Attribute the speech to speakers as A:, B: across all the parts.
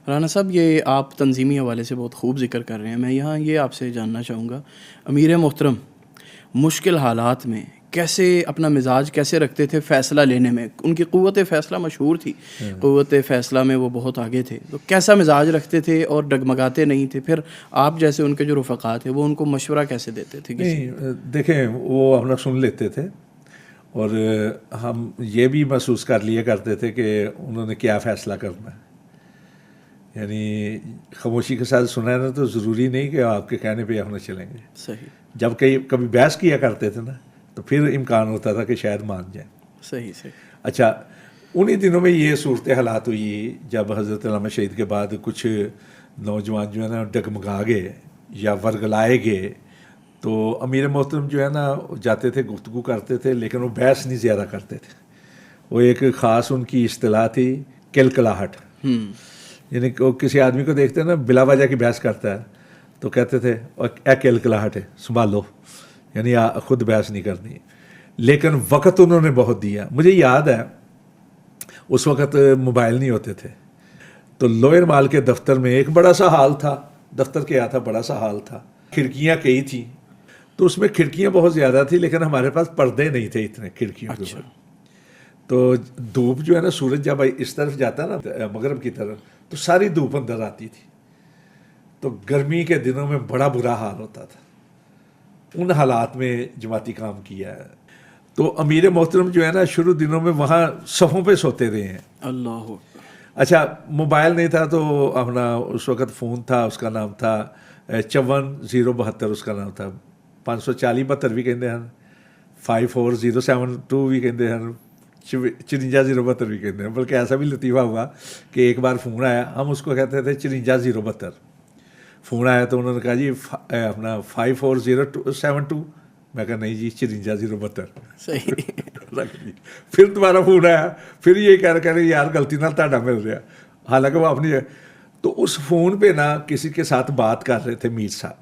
A: رانا صاحب، یہ آپ تنظیمی حوالے سے بہت خوب ذکر کر رہے ہیں. میں یہاں یہ آپ سے جاننا چاہوں گا، امیر محترم مشکل حالات میں کیسے اپنا مزاج کیسے رکھتے تھے فیصلہ لینے میں؟ ان کی قوت فیصلہ مشہور تھی، قوت فیصلہ میں وہ بہت آگے تھے، تو کیسا مزاج رکھتے تھے اور ڈگمگاتے نہیں تھے؟ پھر آپ جیسے ان کے جو رفقا تھے وہ ان کو مشورہ کیسے دیتے تھے؟
B: نہیں دیکھیں، وہ اپنا سن لیتے تھے، اور ہم یہ بھی محسوس کر لیا کرتے تھے کہ انہوں نے کیا فیصلہ کرنا ہے. یعنی خاموشی کے ساتھ سنا ہے نا، تو ضروری نہیں کہ آپ کے کہنے پہ ہم چلیں گے.
A: صحیح.
B: جب کبھی بحث کیا کرتے تھے نا، تو پھر امکان ہوتا تھا کہ شاید مان جائیں.
A: صحیح صحیح.
B: اچھا، انہی دنوں میں یہ صورت حالات ہوئی جب حضرت علامہ شہید کے بعد کچھ نوجوان جو ہے نا ڈگمگا گئے یا ورگلائے گئے، تو امیر محترم جو ہے نا جاتے تھے، گفتگو کرتے تھے، لیکن وہ بحث نہیں زیادہ کرتے تھے. وہ ایک خاص ان کی اصطلاح تھی، کلکلاہٹ. یعنی وہ کسی آدمی کو دیکھتے ہیں نا بلا وجہ کی بحث کرتا ہے، تو کہتے تھے اے کلکلاہٹ ہے، سنبھالو، یعنی خود بحث نہیں کرنی. لیکن وقت انہوں نے بہت دیا. مجھے یاد ہے اس وقت موبائل نہیں ہوتے تھے، تو لوئر مال کے دفتر میں ایک بڑا سا ہال تھا. دفتر کیا تھا، بڑا سا ہال تھا، کھڑکیاں کئی تھیں، تو اس میں کھڑکیاں بہت زیادہ تھیں، لیکن ہمارے پاس پردے نہیں تھے اتنے کھڑکیوں کے. تو دھوپ جو ہے نا، سورج جب اس طرف جاتا نا مغرب کی طرف، تو ساری دھوپ اندر آتی تھی. تو گرمی کے دنوں میں بڑا برا حال ہوتا تھا. ان حالات میں جماعتی کام کیا ہے. تو امیر محترم جو ہے نا شروع دنوں میں وہاں صفوں پہ سوتے رہے ہیں.
A: اللہ.
B: اچھا، موبائل نہیں تھا تو اپنا اس وقت فون تھا، اس کا نام تھا 54 072، اس کا نام تھا 540 72 بھی کہتے ہیں، 54072 بھی کہتے ہیں، 54 072 بھی کہتے ہیں. بلکہ ایسا بھی لطیفہ ہوا کہ ایک بار فون آیا، ہم اس کو کہتے تھے 54 072. فون آیا تو انہوں نے کہا جی اپنا 54072. میں کہا نہیں جی 54 072.
A: صحیح.
B: پھر دوبارہ فون آیا، پھر یہ کہہ رہے یار غلطی نہ تاڈا مل رہا، حالانکہ وہ اپنی. تو اس فون پہ نا کسی کے ساتھ بات کر رہے تھے میر صاحب.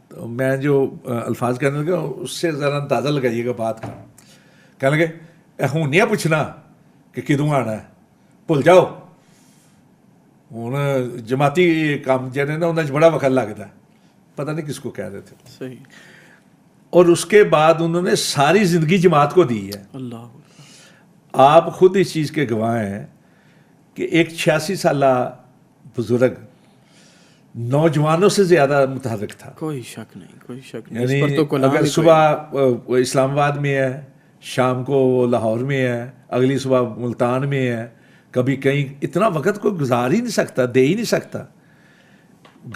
B: تو میں جو الفاظ کہنے لگا اس سے ذرا اندازہ لگائیے گا بات کا. کہنے لگے ہوں نہیں پوچھنا کہ کدوں آنا ہے، بھول جاؤ. ہوں جماعتی کام جہاں نا انہیں بڑا وقت لگتا ہے. پتہ نہیں کس کو کہہ رہے تھے.
A: صحیح.
B: اور اس کے بعد انہوں نے ساری زندگی جماعت کو دی ہے.
A: اللہ.
B: آپ خود اس چیز کے گواہ ہیں کہ ایک 86 سالہ بزرگ نوجوانوں سے زیادہ متحرک تھا.
A: کوئی شک نہیں، کوئی شک نہیں.
B: یعنی اگر صبح اسلام آباد میں ہے، شام کو وہ لاہور میں ہے، اگلی صبح ملتان میں ہے، کبھی کہیں. اتنا وقت کوئی گزار ہی نہیں سکتا، دے ہی نہیں سکتا.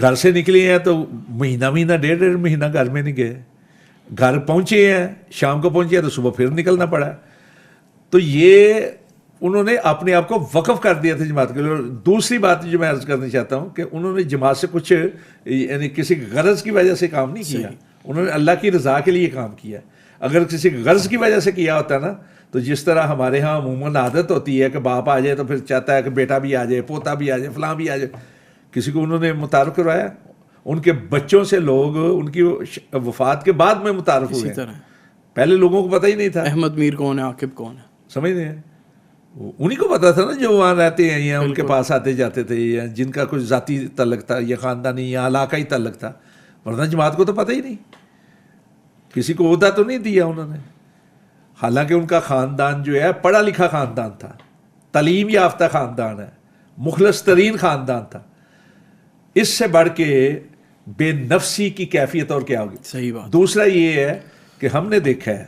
B: گھر سے نکلے ہیں تو مہینہ 1.5 مہینہ گھر میں نہیں گئے. گھر پہنچے ہیں، شام کو پہنچے ہیں تو صبح پھر نکلنا پڑا. تو یہ انہوں نے اپنے آپ کو وقف کر دیا تھا جماعت کے لیے. اور دوسری بات جو میں عرض کرنا چاہتا ہوں کہ انہوں نے جماعت سے کچھ یعنی کسی غرض کی وجہ سے کام نہیں کیا. انہوں نے اللہ کی رضا کے لیے کام کیا. اگر کسی غرض کی وجہ سے کیا ہوتا نا، تو جس طرح ہمارے ہاں عموماً عادت ہوتی ہے کہ باپ آ جائے تو پھر چاہتا ہے کہ بیٹا بھی آ جائے، پوتا بھی آ جائے، فلاں بھی آ جائے. کسی کو انہوں نے متعارف کروایا. ان کے بچوں سے لوگ ان کی وفات کے بعد میں متعارف ہوئے. پہلے لوگوں کو پتہ ہی نہیں تھا
A: احمد میر کون ہے، عاقب کون ہے،
B: سمجھ رہے ہیں. انہیں کو پتا تھا نا جو وہاں رہتے ہیں یا ان کے پاس آتے جاتے تھے، یا جن کا کچھ ذاتی تعلق تھا یا خاندانی یا علاقائی تعلق تھا. ورنہ جماعت کو تو پتہ ہی نہیں، کسی کو عہدہ تو نہیں دیا انہوں نے. حالانکہ ان کا خاندان جو ہے پڑھا لکھا خاندان تھا، تعلیم یافتہ خاندان ہے، مخلص ترین خاندان تھا. اس سے بڑھ کے بے نفسی کی کیفیت اور کیا ہوگی.
A: صحیح بات.
B: دوسرا یہ ہے کہ ہم نے دیکھا ہے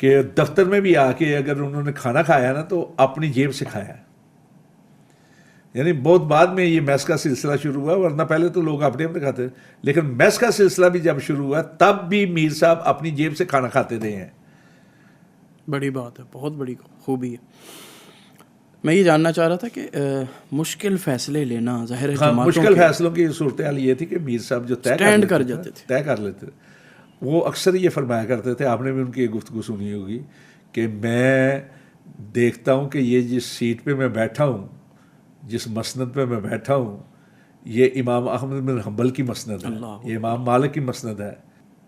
B: کہ دفتر میں بھی آ کے اگر انہوں نے کھانا کھایا نا تو اپنی جیب سے کھایا. یعنی بہت بعد میں یہ میس کا سلسلہ شروع ہوا، ورنہ پہلے تو لوگ اپنے کھاتے تھے. لیکن میس کا سلسلہ بھی جب شروع ہوا تب بھی میر صاحب اپنی جیب سے کھانا کھاتے رہے ہیں.
A: بڑی بات ہے، بہت بڑی خوبی ہے. میں یہ جاننا چاہ رہا تھا کہ مشکل فیصلے لینا ظاہر ہے
B: مشکل فیصلوں کی صورتحال یہ تھی کہ میر صاحب جو طے کر لیتے تھے، وہ اکثر یہ فرمایا کرتے تھے، آپ نے بھی ان کی گفتگو سنی ہوگی، کہ میں دیکھتا ہوں کہ یہ جس سیٹ پہ میں بیٹھا ہوں، جس مسند پہ میں بیٹھا ہوں، یہ امام احمد بن حنبل کی مسند ہے، یہ امام مالک کی مسند ہے،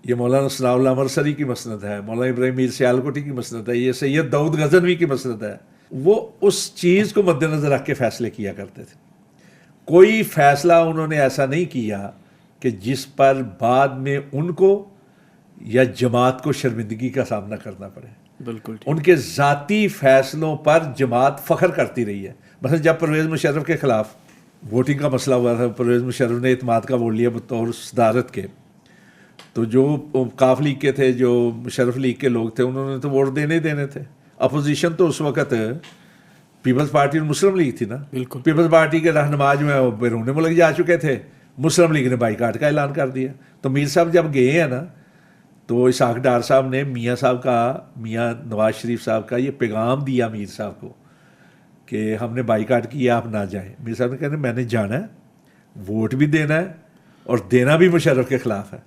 B: یہ مولانا ثناء اللہ مرسری کی مسند ہے، مولانا ابراہیم میر سیالکوٹی کی مسند ہے، یہ سید داؤد غزنوی کی مسند ہے. وہ اس چیز کو مد نظر رکھ کے فیصلے کیا کرتے تھے. کوئی فیصلہ انہوں نے ایسا نہیں کیا کہ جس پر بعد میں ان کو یا جماعت کو شرمندگی کا سامنا کرنا پڑے.
A: بالکل
B: ان کے ذاتی فیصلوں پر جماعت فخر کرتی رہی ہے. مثلا جب پرویز مشرف کے خلاف ووٹنگ کا مسئلہ ہوا تھا، پرویز مشرف نے اعتماد کا ووٹ لیا بطور صدارت کے، تو جو کاف لیگ کے تھے، جو مشرف لیگ کے لوگ تھے، انہوں نے تو ووٹ دینے تھے. اپوزیشن تو اس وقت پیپلز پارٹی اور مسلم لیگ تھی نا.
A: بالکل.
B: پیپلز پارٹی کے رہنما جو ہیں وہ بیرون ملک جا چکے تھے، مسلم لیگ نے بائیکاٹ کا اعلان کر دیا. تو میر صاحب جب گئے ہیں نا، تو اسحاق ڈار صاحب نے میاں نواز شریف صاحب کا یہ پیغام دیا میر صاحب کو کہ ہم نے بائیکاٹ کیا، آپ نہ جائیں. میر صاحب نے کہا میں نے جانا ہے، ووٹ بھی دینا ہے اور دینا بھی مشرف کے خلاف ہے.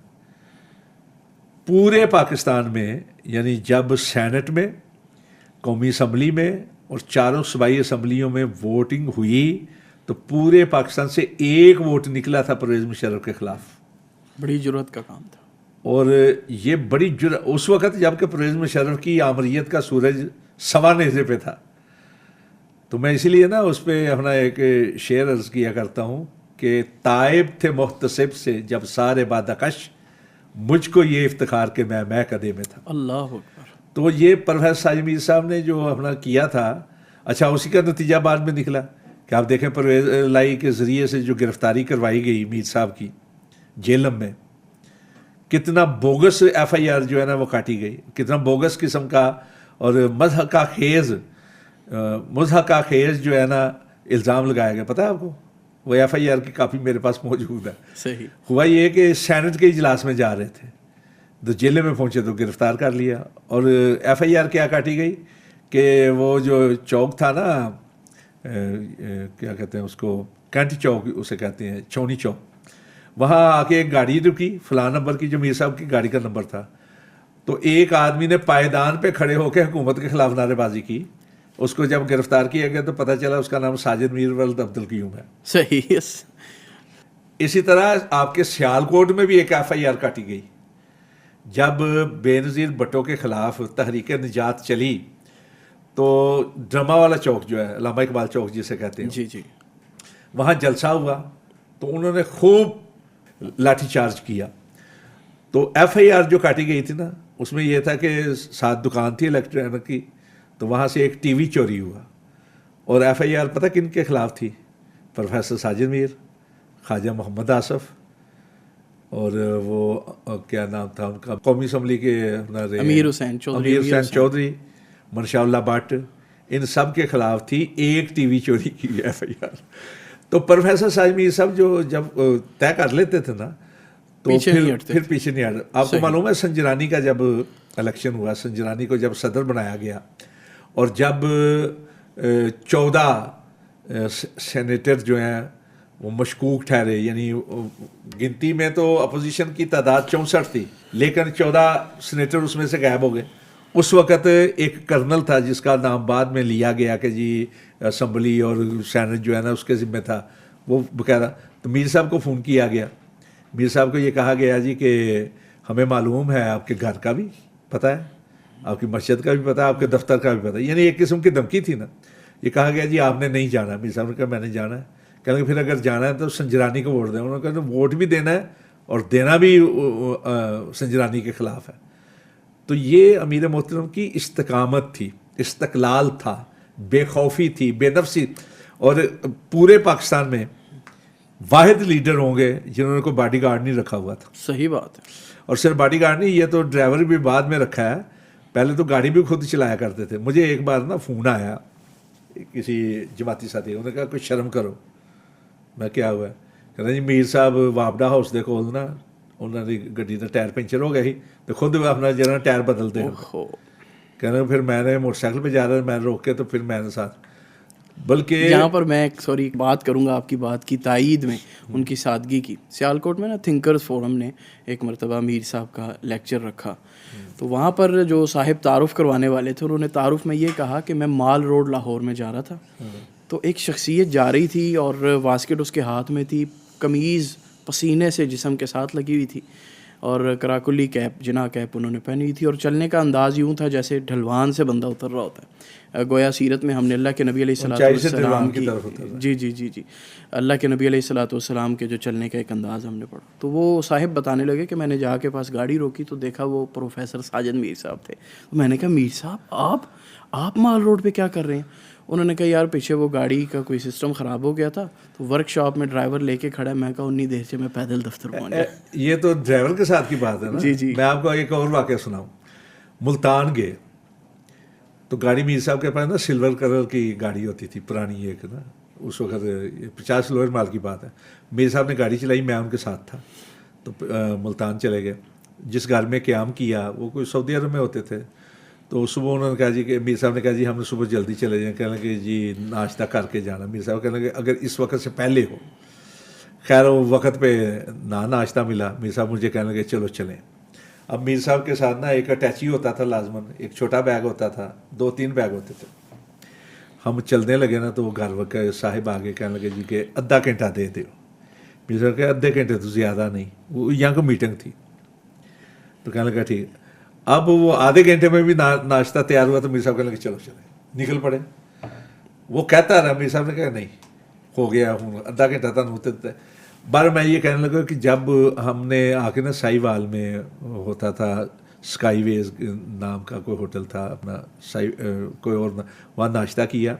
B: پورے پاکستان میں، یعنی جب سینٹ میں، قومی اسمبلی میں اور چاروں صوبائی اسمبلیوں میں ووٹنگ ہوئی تو پورے پاکستان سے ایک ووٹ نکلا تھا پرویز مشرف کے خلاف.
A: بڑی جرأت کا کام تھا.
B: اور یہ بڑی اس وقت جب کہ پرویز مشرف کی آمریت کا سورج سوا نیزے پہ تھا. تو میں اسی لیے نا اس پہ اپنا ایک شعر عرض کیا کرتا ہوں کہ تائب تھے محتسب سے جب سارے بادکش، مجھ کو یہ افتخار کہ میں قدے میں تھا.
A: اللہ اکبر.
B: تو یہ پروفیسر ساجد میر صاحب نے جو اپنا کیا تھا، اچھا اسی کا نتیجہ بعد میں نکلا کہ آپ دیکھیں پرویز لائی کے ذریعے سے جو گرفتاری کروائی گئی میر صاحب کی جیلم میں، کتنا بوگس ایف آئی آر جو ہے نا وہ کاٹی گئی، کتنا بوگس قسم کا اور مضحکہ خیز جو ہے نا الزام لگایا گیا. پتہ ہے آپ کو؟ وہ ایف آئی آر کی کاپی میرے پاس موجود ہے.
A: صحیح.
B: ہوا یہ کہ سینٹ کے اجلاس میں جا رہے تھے تو جیلے میں پہنچے تو گرفتار کر لیا. اور ایف آئی آر کیا کاٹی گئی کہ وہ جو چوک تھا نا، کیا کہتے ہیں اس کو، کینٹ چوک اسے کہتے ہیں، چونی چوک، وہاں آ کے ایک گاڑی رکی فلاں نمبر کی جو میر صاحب کی گاڑی کا نمبر تھا. تو ایک آدمی نے پائیدان پہ کھڑے ہو کے حکومت کے خلاف نعرے بازی کی. اس کو جب گرفتار کیا گیا تو پتہ چلا اس کا نام ساجد میر ولد عبدالقیوم ہے.
A: صحیح.
B: اسی طرح آپ کے سیالکوٹ میں بھی ایک ایف آئی آر کاٹی گئی. جب بے نظیر بھٹو کے خلاف تحریک نجات چلی تو ڈرما والا چوک جو ہے، علامہ اقبال چوک جسے کہتے ہیں،
A: جی
B: وہاں جلسہ ہوا تو انہوں نے خوب لاٹھی چارج کیا. تو ایف آئی آر جو کاٹی گئی تھی نا، اس میں یہ تھا کہ 7 دکان تھی الیکٹرانک کی، تو وہاں سے ایک ٹی وی چوری ہوا. اور ایف آئی آر پتہ کن کے خلاف تھی؟ پروفیسر ساجد میر، خواجہ محمد آصف، اور وہ کیا نام تھا ان کا، قومی اسمبلی کے
A: امیر حسین
B: چودھری، منشاء اللہ بٹ، ان سب کے خلاف تھی ایک ٹی وی چوری کی ایف آئی آر. تو پروفیسر ساجد میر صاحب جو جب طے کر لیتے تھے نا تو پھر پیچھے نہیں ہٹ. آپ کو معلوم ہے سنجرانی کا جب الیکشن ہوا، سنجرانی کو جب صدر بنایا گیا اور جب 14 سینیٹر جو ہیں وہ مشکوک ٹھہرے، یعنی گنتی میں تو اپوزیشن کی تعداد 64 تھی لیکن 14 سینیٹر اس میں سے غائب ہو گئے. اس وقت ایک کرنل تھا جس کا نام بعد میں لیا گیا کہ جی اسمبلی اور سینٹ جو ہے نا اس کے ذمہ تھا، وہ بقاعدہ. تو میر صاحب کو فون کیا گیا، میر صاحب کو یہ کہا گیا جی کہ ہمیں معلوم ہے آپ کے گھر کا بھی پتہ ہے، آپ کی مسجد کا بھی پتہ ہے، آپ کے دفتر کا بھی پتہ ہے. یعنی ایک قسم کی دھمکی تھی نا. یہ کہا گیا جی آپ نے نہیں جانا. میر صاحب نے کہا میں نے جانا ہے. کہنے کہ پھر اگر جانا ہے تو سنجرانی کو ووٹ دیں. انہوں نے کہا ووٹ بھی دینا ہے اور دینا بھی سنجرانی کے خلاف ہے. تو یہ امیر محترم کی استقامت تھی، استقلال تھا، بے خوفی تھی، بے نفسی. اور پورے پاکستان میں واحد لیڈر ہوں گے جنہوں نے کوئی باڈی گارڈ نہیں رکھا ہوا تھا.
A: صحیح بات ہے. اور
B: صرف باڈی گارڈ نہیں، یہ تو ڈرائیور بھی بعد میں رکھا ہے، پہلے تو گاڑی بھی خود چلایا کرتے تھے. مجھے ایک بار نا فون آیا کسی جماعتی ساتھی، انہوں نے کہا کچھ شرم کرو. میں کیا ہوا ہے؟ کہنا جی میر صاحب واپڈا ہاؤس دے کول نا انہوں نے گڈی کا ٹائر پنچر ہو گیا ہی تو خود اپنا جرا ٹائر بدلتے ہیں. کہنا پھر میں نے موٹر سائیکل پہ جا رہا میں نے روک کے تو پھر میں نے ساتھ، بلکہ
A: یہاں پر میں بات کروں گا آپ کی بات کی تائید میں ان کی سادگی کی. سیالکوٹ میں نا تھنکرز فورم نے ایک مرتبہ میر صاحب کا لیکچر رکھا تو وہاں پر جو صاحب تعارف کروانے والے تھے انہوں نے تعارف میں یہ کہا کہ میں مال روڈ لاہور میں جا رہا تھا تو ایک شخصیت جا رہی تھی اور واسکٹ اس کے ہاتھ میں تھی، قمیض پسینے سے جسم کے ساتھ لگی ہوئی تھی اور کراکلی کیپ جناح کیپ انہوں نے پہنی ہوئی تھی، اور چلنے کا انداز یوں تھا جیسے ڈھلوان سے بندہ اتر رہا ہوتا ہے. گویا سیرت میں ہم نے اللہ کے نبی علیہ السلام کی جی اللہ کے نبی علیہ السلام کے جو چلنے کا ایک انداز ہم نے پڑھا. تو وہ صاحب بتانے لگے کہ میں نے جا کے پاس گاڑی روکی تو دیکھا وہ پروفیسر ساجد میر صاحب تھے. تو میں نے کہا میر صاحب آپ مال روڈ پہ کیا کر رہے ہیں؟ انہوں نے کہا یار پیچھے وہ گاڑی کا کوئی سسٹم خراب ہو گیا تھا تو ورک شاپ میں ڈرائیور لے کے کھڑا ہے. میں کہا انی دیر سے میں پیدل دفتر پہنچ گیا.
B: یہ تو ڈرائیور کے ساتھ کی بات ہے نا.
A: جی
B: میں آپ کو ایک اور واقعہ سناؤں. ملتان گئے تو گاڑی میر صاحب کے پاس نا سلور کلر کی گاڑی ہوتی تھی پرانی ایک نا, اس وقت 50 لوہر مال کی بات ہے. میر صاحب نے گاڑی چلائی, میں ان کے ساتھ تھا. تو ملتان چلے گئے. جس گھر میں قیام کیا وہ کوئی سعودی عرب میں ہوتے تھے. تو صبح انہوں نے کہا جی کہ میر صاحب نے کہا جی ہم نے صبح جلدی چلے جائیں. کہنے لگے جی ناشتہ کر کے جانا. میر صاحب کہنے لگے اگر اس وقت سے پہلے ہو. خیر وہ وقت پہ ناشتہ ملا. میر صاحب مجھے کہنے لگے چلو چلیں. اب میر صاحب کے ساتھ نا ایک اٹیچی ہوتا تھا لازماً, ایک چھوٹا بیگ ہوتا تھا, 2-3 بیگ ہوتے تھے. ہم چلنے لگے نا تو وہ گھر کے صاحب آگے کہنے لگے جی کہ آدھا گھنٹہ دے دو. میر صاحب کہ آدھے گھنٹے تو زیادہ نہیں, وہ یہاں کو میٹنگ تھی. تو کہنے لگا ٹھیک. اب وہ آدھے گھنٹے میں بھی ناشتہ تیار ہوا تو میر صاحب کہنے لگے چلو چلیں, نکل پڑے. وہ کہتا رہا, میر صاحب نے کہا نہیں ہو گیا ہوں آدھا گھنٹہ تھا ہوتے. بار میں یہ کہنے لگا کہ جب ہم نے آ کے نا سائی وال میں ہوتا تھا اسکائی ویز نام کا کوئی ہوٹل تھا اپنا, کوئی اور وہاں ناشتہ کیا.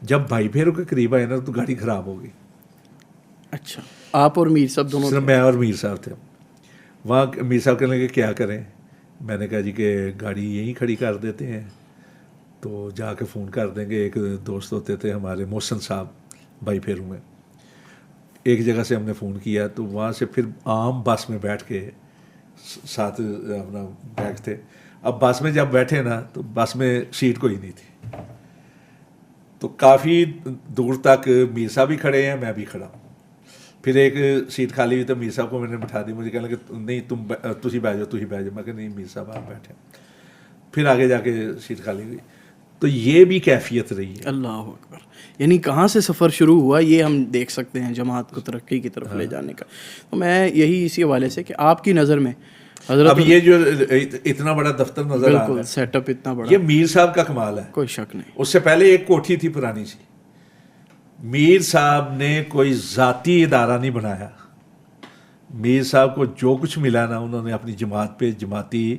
B: جب بھائی پھیروں کے قریب آئے نا تو گاڑی خراب ہو گئی.
A: اچھا آپ اور میر صاحب دونوں؟
B: میں اور میر صاحب تھے وہاں. میر صاحب کہنے لگے کیا کریں؟ میں نے کہا جی کہ گاڑی یہیں کھڑی کر دیتے ہیں, تو جا کے فون کر دیں گے. ایک دوست ہوتے تھے ہمارے محسن صاحب بھائی پھیروں میں, ایک جگہ سے ہم نے فون کیا تو وہاں سے پھر عام بس میں بیٹھ کے ساتھ اپنا بیگ تھے. اب بس میں جب بیٹھے نا تو بس میں سیٹ کوئی نہیں تھی. تو کافی دور تک میر صاحب بھی کھڑے ہیں, میں بھی کھڑا ہوں. پھر ایک سیٹ خالی ہوئی تو میر صاحب کو میں نے بٹھا دی. مجھے کہنے لگے نہیں تھی بیٹھ جاؤ. میں کہ نہیں میر صاحب آپ بیٹھے. پھر آگے جا کے سیٹ خالی ہوئی. تو یہ بھی کیفیت رہی ہے.
A: اللہ اکبر. یعنی کہاں سے سفر شروع ہوا یہ ہم دیکھ سکتے ہیں جماعت کو ترقی کی طرف لے جانے کا. تو میں یہی اسی حوالے سے کہ آپ کی نظر میں حضرت
B: اب یہ جو اتنا بڑا دفتر نظر آ رہا ہے,
A: سیٹ اپ اتنا بڑا,
B: یہ میر صاحب کا کمال ہے,
A: کوئی شک نہیں.
B: اس سے پہلے ایک کوٹھی تھی پرانی سی. میر صاحب نے کوئی ذاتی ادارہ نہیں بنایا. میر صاحب کو جو کچھ ملا نا انہوں نے اپنی جماعت پہ, جماعتی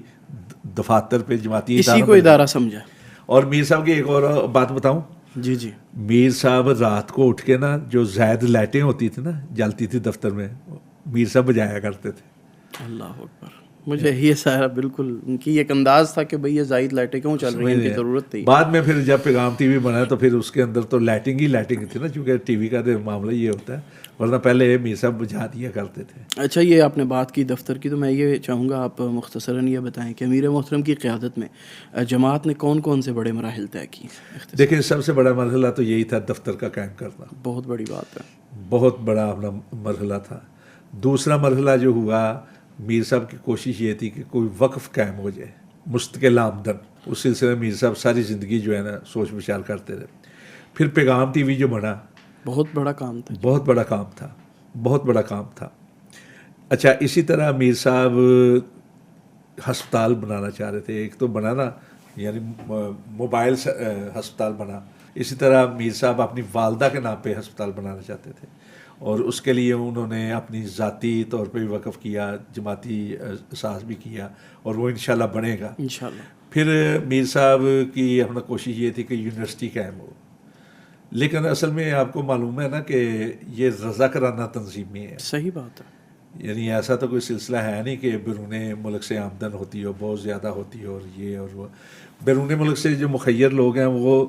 B: دفاتر پہ, جماعتی
A: اسی کو ادارہ سمجھا.
B: اور میر صاحب کی ایک اور بات بتاؤں.
A: جی
B: میر صاحب رات کو اٹھ کے نا جو زائد لائٹیں ہوتی تھی نا جلتی تھی دفتر میں, میر صاحب بجایا کرتے تھے.
A: اللہ اکبر. مجھے یہ سارا بالکل ان کی ایک انداز تھا کہ بھئی یہ زائد لائٹیں کیوں چل رہی ہیں, ان کی ضرورت تھی.
B: بعد میں پھر جب پیغام ٹی وی بنا تو پھر اس کے اندر تو لائٹنگ ہی لائٹنگ تھی نا, چونکہ ٹی وی کا معاملہ یہ ہوتا ہے, ورنہ پہلے میر صاحب بجھا دیا کرتے تھے.
A: اچھا یہ آپ نے بات کی دفتر کی, تو میں یہ چاہوں گا آپ مختصراً یہ بتائیں کہ امیر محترم کی قیادت میں جماعت نے کون کون سے بڑے مراحل طے کیے؟
B: دیکھیں سب سے بڑا مرحلہ تو یہی تھا دفتر کا قائم کرنا.
A: بہت بڑی بات ہے,
B: بہت بڑا اپنا مرحلہ تھا. دوسرا مرحلہ جو ہوا, میر صاحب کی کوشش یہ تھی کہ کوئی وقف قائم ہو جائے, مستقل آمدن. اس سلسلے میں میر صاحب ساری زندگی جو ہے نا سوچ بچار کرتے رہے. پھر پیغام ٹی وی جو بنا,
A: بہت بڑا کام تھا.
B: بہت بڑا کام تھا, بہت بڑا کام تھا. اچھا اسی طرح میر صاحب ہسپتال بنانا چاہ رہے تھے. ایک تو بنا نا, یعنی موبائل ہسپتال بنا. اسی طرح میر صاحب اپنی والدہ کے نام پہ ہسپتال بنانا چاہتے تھے, اور اس کے لیے انہوں نے اپنی ذاتی طور پہ بھی وقف کیا, جماعتی احساس بھی کیا, اور وہ انشاءاللہ بنے گا
A: انشاءاللہ.
B: پھر میر صاحب کی اپنا کوشش یہ تھی کہ یونیورسٹی قائم ہو. لیکن اصل میں آپ کو معلوم ہے نا کہ یہ رضاکارانہ تنظیمیں ہیں.
A: صحیح بات ہے.
B: یعنی ایسا تو کوئی سلسلہ ہے نہیں کہ بیرون ملک سے آمدن ہوتی ہو, بہت زیادہ ہوتی ہو, اور یہ اور وہ. بیرون ملک سے جو مخیر لوگ ہیں وہ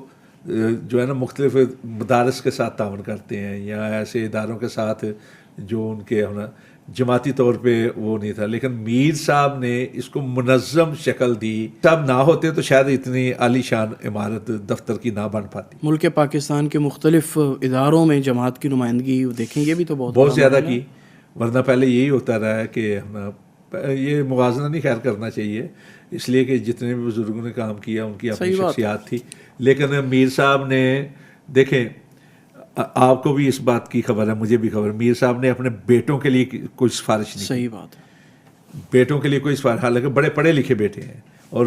B: جو ہے نا مختلف مدارس کے ساتھ تعاون کرتے ہیں, یا ایسے اداروں کے ساتھ جو ان کے ہونا جماعتی طور پہ وہ نہیں تھا. لیکن میر صاحب نے اس کو منظم شکل دی. صاحب نہ ہوتے تو شاید اتنی عالی شان عمارت دفتر کی نہ بن پاتی.
A: ملک پاکستان کے مختلف اداروں میں جماعت کی نمائندگی دیکھیں, یہ بھی تو بہت
B: زیادہ کی. ورنہ پہلے یہی ہوتا رہا ہے کہ یہ موازنہ نہیں خیر کرنا چاہیے, اس لیے کہ جتنے بھی بزرگوں نے کام کیا ان کی اپنی شخصیات تھی. لیکن میر صاحب نے, دیکھیں آپ کو بھی اس بات کی خبر ہے, مجھے بھی خبر ہے, میر صاحب نے اپنے بیٹوں کے لیے کوئی سفارش نہیں.
A: صحیح بات ہے.
B: بیٹوں کے لیے کوئی سفارش، حالانکہ بڑے پڑھے لکھے بیٹے ہیں، اور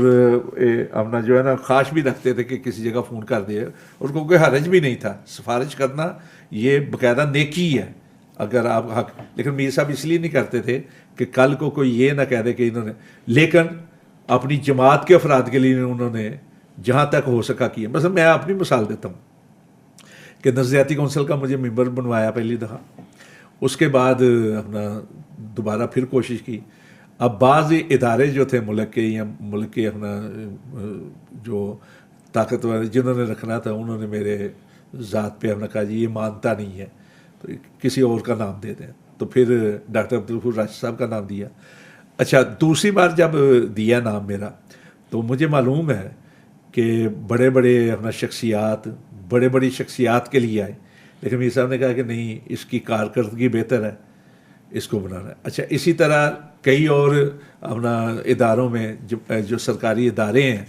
B: اپنا جو ہے نا خواہش بھی رکھتے تھے کہ کسی جگہ فون کر دے، اور کو کوئی حرج بھی نہیں تھا، سفارش کرنا یہ باقاعدہ نیکی ہے اگر آپ حق. لیکن میر صاحب اس لیے نہیں کرتے تھے کہ کل کو کوئی یہ نہ کہہ دے کہ انہوں نے، لیکن اپنی جماعت کے افراد کے لیے انہوں نے جہاں تک ہو سکا کیا. مثلا میں اپنی مثال دیتا ہوں کہ نظریاتی کونسل کا مجھے ممبر بنوایا پہلی دفعہ، اس کے بعد اپنا دوبارہ پھر کوشش کی. اب بعض ادارے جو تھے ملک کے یا ملک کے اپنا جو طاقتور جنہوں نے رکھنا تھا، انہوں نے میرے ذات پہ اپنا کہا جی یہ مانتا نہیں ہے تو کسی اور کا نام دے دیں. تو پھر ڈاکٹر عبدالغفور راشد صاحب کا نام دیا. اچھا دوسری بار جب دیا نام میرا تو مجھے معلوم ہے کہ بڑے بڑے اپنا شخصیات بڑے بڑی شخصیات کے لیے آئے، لیکن میر صاحب نے کہا کہ نہیں، اس کی کارکردگی بہتر ہے، اس کو بنانا ہے. اچھا اسی طرح کئی اور اپنا اداروں میں جو سرکاری ادارے ہیں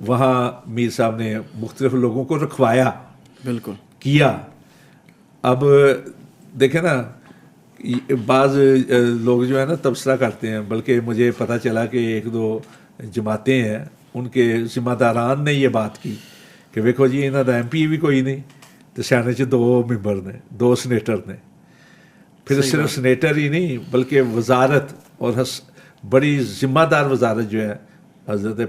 B: وہاں میر صاحب نے مختلف لوگوں کو رکھوایا،
A: بالکل
B: کیا. اب دیکھیں نا، بعض لوگ جو ہے نا تبصرہ کرتے ہیں، بلکہ مجھے پتہ چلا کہ ایک دو جماعتیں ہیں ان کے ذمہ داران نے یہ بات کی کہ دیکھو جی انہوں دا ایم پی بھی کوئی نہیں تو سیانے چ 2 ممبر نے، 2 سینیٹر نے. پھر صرف سینیٹر ہی نہیں بلکہ وزارت، اور بڑی ذمہ دار وزارت جو ہے حضرت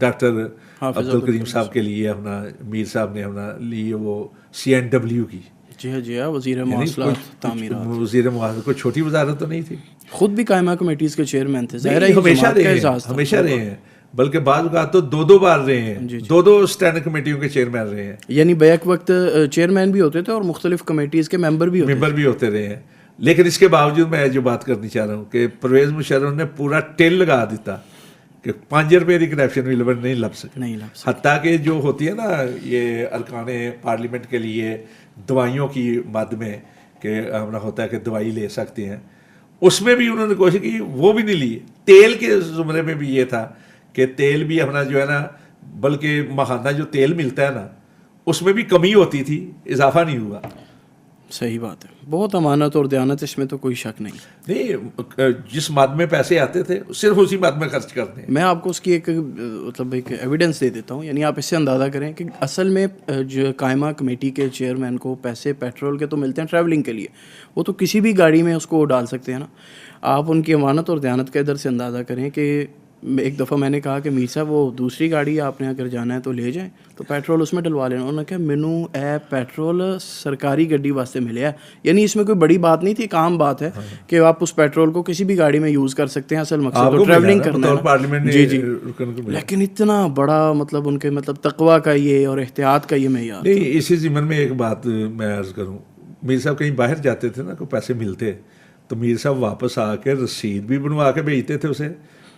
B: ڈاکٹر عبدالکریم صاحب کے لیے اپنا میر صاحب نے اپنا لی وہ CNW کی.
A: جی ہاں وزیر مواصلات تعمیرات،
B: وزیر مواصلات کوئی چھوٹی وزارت تو نہیں تھی.
A: خود بھی قائمہ کمیٹیز کے چیئرمین تھے، ظاہر ہے
B: ہمیشہ رہے ہیں، بلکہ بعض اوقات تو 2 بار رہے ہیں، 2 اسٹینڈنگ کمیٹیوں کے چیئرمین رہے ہیں،
A: یعنی بیک وقت چیئرمین بھی ہوتے تھے اور مختلف کمیٹیز کے ممبر بھی
B: ہوتے رہے ہیں. لیکن اس کے باوجود میں جو بات کرنی چاہ رہا ہوں کہ پرویز مشرف نے پورا ٹل لگا دیتا کہ 5 روپے کی کرپشن بھی نہیں لب سکے. حتیٰ کہ جو ہوتی ہے نا یہ ارکان پارلیمنٹ کے لیے دوائیوں کی مد میں کہ ہمارا ہوتا ہے کہ دوائی لے سکتے ہیں، اس میں بھی انہوں نے کوشش کی، وہ بھی نہیں لی. تیل کے زمرے میں بھی یہ تھا کہ تیل بھی اپنا جو ہے نا، بلکہ ماہانہ جو تیل ملتا ہے نا اس میں بھی کمی ہوتی تھی، اضافہ نہیں ہوا.
A: صحیح بات ہے، بہت امانت اور دیانت، اس میں تو کوئی شک نہیں.
B: جس مد میں پیسے آتے تھے صرف اسی مد میں خرچ کرتے ہیں.
A: میں آپ کو اس کی ایک ایویڈنس دے دیتا ہوں. یعنی آپ اس سے اندازہ کریں کہ اصل میں جو قائمہ کمیٹی کے چیئرمین کو پیسے پیٹرول کے تو ملتے ہیں ٹریولنگ کے لیے، وہ تو کسی بھی گاڑی میں اس کو ڈال سکتے ہیں نا. آپ ان کی امانت اور دیانت کے ادھر سے اندازہ کریں کہ ایک دفعہ میں نے کہا کہ میر صاحب وہ دوسری گاڑی آپ نے اگر جانا ہے تو لے جائیں، تو پیٹرول اس میں ڈلوا لینا. انہوں نے کہا مینوں اے پیٹرول سرکاری گڈی واسطے ملے ہے. یعنی اس میں کوئی بڑی بات نہیں تھی، ایک عام بات ہے کہ آپ اس پیٹرول کو کسی بھی گاڑی میں یوز کر سکتے ہیں، اصل مقصد تو ٹریولنگ کرنا ہے. جی لیکن اتنا بڑا مطلب ان کے مطلب تقویٰ کا یہ اور احتیاط کا یہ معیار
B: نہیں. اسی ضمن میں ایک بات میں عرض کروں، میر صاحب کہیں باہر جاتے تھے نا، کوئی پیسے ملتے تو میر صاحب واپس آ کے رسید بھی بنوا کے بھیجتے تھے اسے،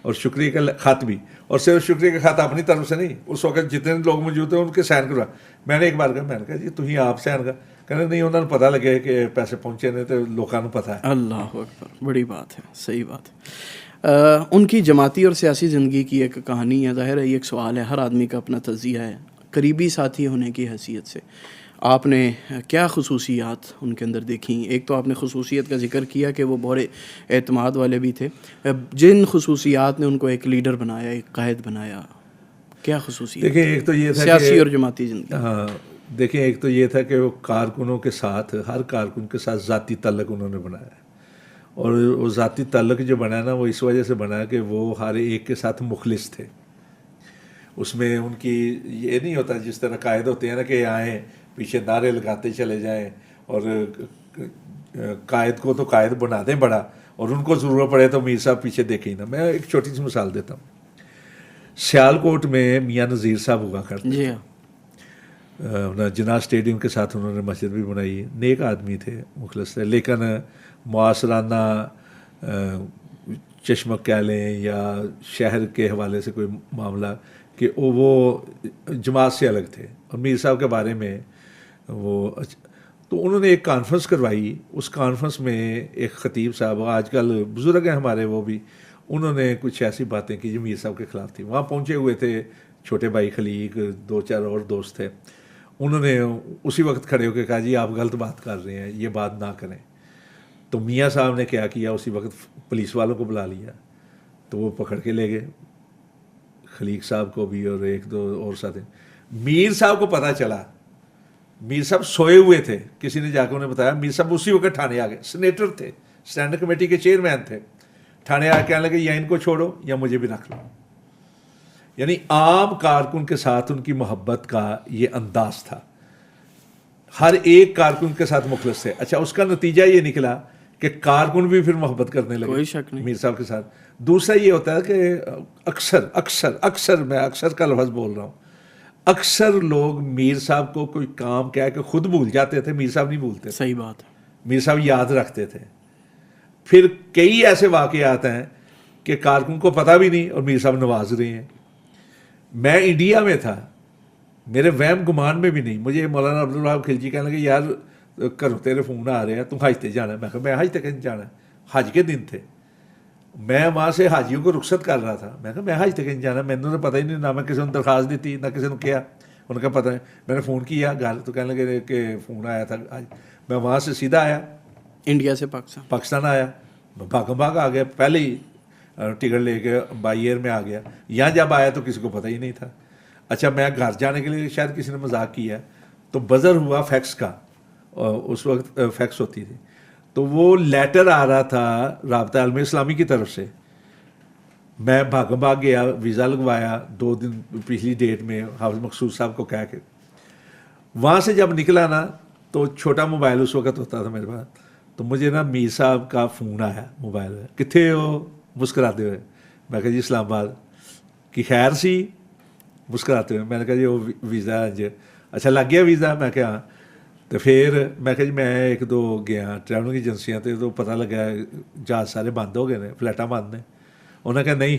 B: اور شکریہ کا خط بھی. اور صرف شکریہ کا خط اپنی طرف سے نہیں، اس وقت جتنے لوگ موجود تھے ان کے سائن کروا. میں نے ایک بار کہا، میں نے کہا جی تھی آپ سائن کر، کہنا نہیں انہوں نے پتہ لگے کہ پیسے پہنچے نہیں تو لوگوں کو پتہ ہے.
A: اللہ اکبر، بڑی بات ہے، صحیح بات ہے. ان کی جماعتی اور سیاسی زندگی کی ایک کہانی ہے. ظاہر ہے یہ ایک سوال ہے، ہر آدمی کا اپنا تجزیہ ہے. قریبی ساتھی ہونے کی حیثیت سے آپ نے کیا خصوصیات ان کے اندر دیکھیں؟ ایک تو آپ نے خصوصیت کا ذکر کیا کہ وہ بڑے اعتماد والے بھی تھے. جن خصوصیات نے ان کو ایک لیڈر بنایا، ایک قائد بنایا، کیا خصوصیت؟
B: دیکھیں ایک تو یہ تھا
A: سیاسی اور جماعتی زندگی.
B: ہاں دیکھیں ایک تو یہ تھا کہ وہ کارکنوں کے ساتھ، ہر کارکن کے ساتھ ذاتی تعلق انہوں نے بنایا. اور وہ ذاتی تعلق جو بنا نا وہ اس وجہ سے بنا کہ وہ ہر ایک کے ساتھ مخلص تھے. اس میں ان کی یہ نہیں ہوتا جس طرح قائد ہوتے ہیں نا کہ آئیں پیچھے نعرے لگاتے چلے جائیں، اور قائد کو تو قائد بنا دیں بڑا، اور ان کو ضرورت پڑے تو میر صاحب پیچھے دیکھیں ہی نا. میں ایک چھوٹی سی مثال دیتا ہوں. سیالکوٹ میں میاں نذیر صاحب ہوا کرتے،
A: جی
B: ہاں، جناح اسٹیڈیم کے ساتھ انہوں نے مسجد بھی بنائی. نیک آدمی تھے، مخلص تھے، لیکن معاصرانہ چشمک کہہ لیں یا شہر کے حوالے سے کوئی معاملہ کہ وہ جماعت سے الگ تھے. اور میر صاحب کے بارے میں وہ تو انہوں نے ایک کانفرنس کروائی. اس کانفرنس میں ایک خطیب صاحب آج کل بزرگ ہیں ہمارے، وہ بھی انہوں نے کچھ ایسی باتیں کی جو میر صاحب کے خلاف تھی. وہاں پہنچے ہوئے تھے چھوٹے بھائی خلیق، 2-4 اور دوست تھے. انہوں نے اسی وقت کھڑے ہو کے کہا جی آپ غلط بات کر رہے ہیں، یہ بات نہ کریں. تو میاں صاحب نے کیا کیا, اسی وقت پولیس والوں کو بلا لیا, تو وہ پکڑ کے لے گئے خلیق صاحب کو بھی اور ایک دو اور ساتھ. میر صاحب کو پتہ چلا, میر صاحب سوئے ہوئے تھے, کسی نے جا کے انہیں بتایا, میر صاحب اسی وقت تھانے آ گئے, سینیٹر تھے, اسٹینڈنگ کمیٹی کے چیئرمین تھے, تھانے آ کے کہنے لگے یا ان کو چھوڑو یا مجھے بھی رکھ لو. یعنی عام کارکن کے ساتھ ان کی محبت کا یہ انداز تھا, ہر ایک کارکن کے ساتھ مخلص تھے. اچھا اس کا نتیجہ یہ نکلا کہ کارکن بھی پھر محبت کرنے لگے,
A: کوئی شک نہیں,
B: میر صاحب کے ساتھ. دوسرا یہ ہوتا ہے کہ اکثر میں اکثر کا لفظ بول رہا ہوں, اکثر لوگ میر صاحب کو کوئی کام کہہ کے خود بھول جاتے تھے, میر صاحب نہیں بھولتے,
A: صحیح بات ہے,
B: میر صاحب یاد رکھتے تھے. پھر کئی ایسے واقعات ہیں کہ کارکن کو پتہ بھی نہیں اور میر صاحب نواز رہے ہیں. میں انڈیا میں تھا, میرے وہم گمان میں بھی نہیں, مجھے مولانا عبدالوہاب خلجی کہنے لگے یار کرو تیرے فون آ رہے ہیں, تم حج تے جانا ہے. میں کہا میں حج تے کہیں جانا ہے, حج کے دن تھے, میں وہاں سے حاجیوں کو رخصت کر رہا تھا. میں کہا میں حج تے کہیں جانا ہے, میں نے پتہ ہی نہیں, نہ میں کسی نے درخواست دی تھی نہ کسی نے کیا, ان کا پتہ ہے. میں نے فون کیا گھر, تو کہنے لگے کہ فون آیا تھا آج. میں وہاں سے سیدھا آیا,
A: انڈیا سے
B: پاکستان آیا, بھاگ آ گیا, پہلے ہی ٹکٹ لے کے بائی ایئر میں آ گیا. یہاں جب آیا تو کسی کو پتہ ہی نہیں تھا. اچھا میں گھر جانے کے لیے شاید کسی نے مذاق کیا, تو بزر ہوا فیکس کا, اس وقت فیکس ہوتی تھی, تو وہ لیٹر آ رہا تھا رابطہ عالم اسلامی کی طرف سے. میں بھاگ گیا, ویزا لگوایا 2 دن پچھلی ڈیٹ میں حافظ مقصود صاحب کو کہہ کے. وہاں سے جب نکلا نا تو چھوٹا موبائل اس وقت ہوتا تھا میرے پاس, تو مجھے نا میر صاحب کا فون آیا موبائل میں, کتنے ہو, مسکراتے ہوئے. میں کہا جی اسلام آباد کی خیر سی, مسکراتے ہوئے. میں نے کہا جی وہ ویزا, اچھا لگ گیا ویزا؟ میں کہا ہاں. تو پھر میں کہا جی میں 1-2 گیا ٹریولنگ ایجنسیاں تے, تو پتہ لگا جہاز سارے بند ہو گئے نے, فلائٹاں بند نے. انہوں نے کہا نہیں,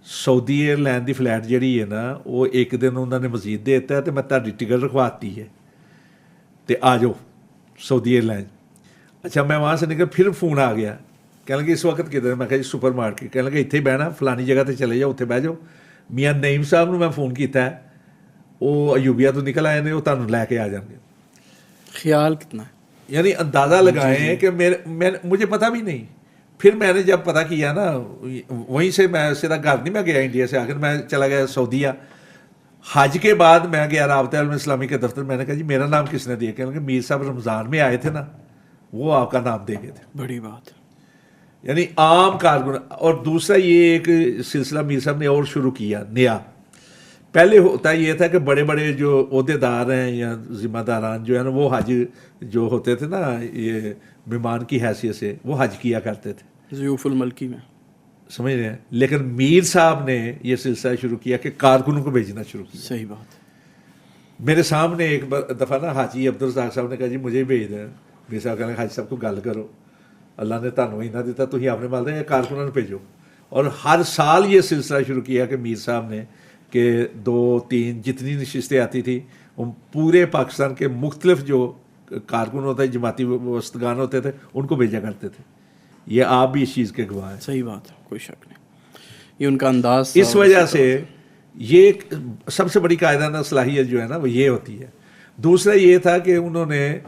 B: سعودی ایئر لائن دی فلائٹ جہی ہے نا وہ ایک دن انہوں نے مزید دے دیتا ہے, تو میں تاری ٹکٹ رکھواتی ہے تو آ جاؤ سعودی ایئر لائن. اچھا میں وہاں سے نکل, پھر فون آ گیا, کہنے لگے اس وقت کدھر؟ میں کہا جی سپر مارکیٹ. کہنے لگے اتنے بہنا, فلانی جگہ تے چلے جاؤ, اتنے بہ جاؤ. میاں نعیم صاحب نے میں فون کیتا ہے, وہ ایوبیا تو نکل آئے نے, وہ تمہیں لے کے آ جان گے.
A: خیال کتنا ہے,
B: یعنی اندازہ لگائیں کہ مجھے پتہ بھی نہیں. پھر میں نے جب پتہ کیا نا, وہیں سے میں سیدھا گھر نہیں میں گیا انڈیا سے, آخر میں چلا گیا سعودیہ. حج کے بعد میں گیا رابطہ عالم اسلامی کے دفتر. میں نے کہا جی میرا نام کس نے دیا؟ کہنے لگے میر صاحب رمضان میں آئے تھے نا, وہ آپ کا نام دے گئے تھے.
A: بڑی بات.
B: یعنی عام کارکن. اور دوسرا یہ ایک سلسلہ میر صاحب نے اور شروع کیا نیا. پہلے ہوتا یہ تھا کہ بڑے بڑے جو عہدے دار ہیں یا ذمہ داران جو ہیں نا, وہ حج جو ہوتے تھے نا یہ مہمان کی حیثیت سے, وہ حج کیا کرتے تھے
A: ضیوف الملکی میں,
B: سمجھ رہے ہیں. لیکن میر صاحب نے یہ سلسلہ شروع کیا کہ کارکنوں کو بھیجنا شروع کیا.
A: صحیح بات.
B: میرے سامنے ایک دفعہ نا حاجی عبدالرزاق صاحب نے کہا جی مجھے بھیج دیں. میر صاحب کہنے حاجی صاحب کو گل کرو, اللہ نے تانوں ہی نہ دیتا, تو ہی آپ نے مال دیا, کارکنوں نے بھیجو. اور ہر سال یہ سلسلہ شروع کیا کہ میر صاحب نے کہ 2-3 جتنی نشستیں آتی تھی, وہ پورے پاکستان کے مختلف جو کارکن ہوتے ہیں, جماعتی وسطگان ہوتے تھے, ان کو بھیجا کرتے تھے. یہ آپ بھی اس چیز کے گواہ ہیں.
A: صحیح بات ہے, کوئی شک نہیں. یہ ان کا انداز.
B: اس وجہ سے یہ سب سے بڑی قائدانہ صلاحیت جو ہے نا وہ یہ ہوتی ہے. دوسرا یہ تھا کہ انہوں نے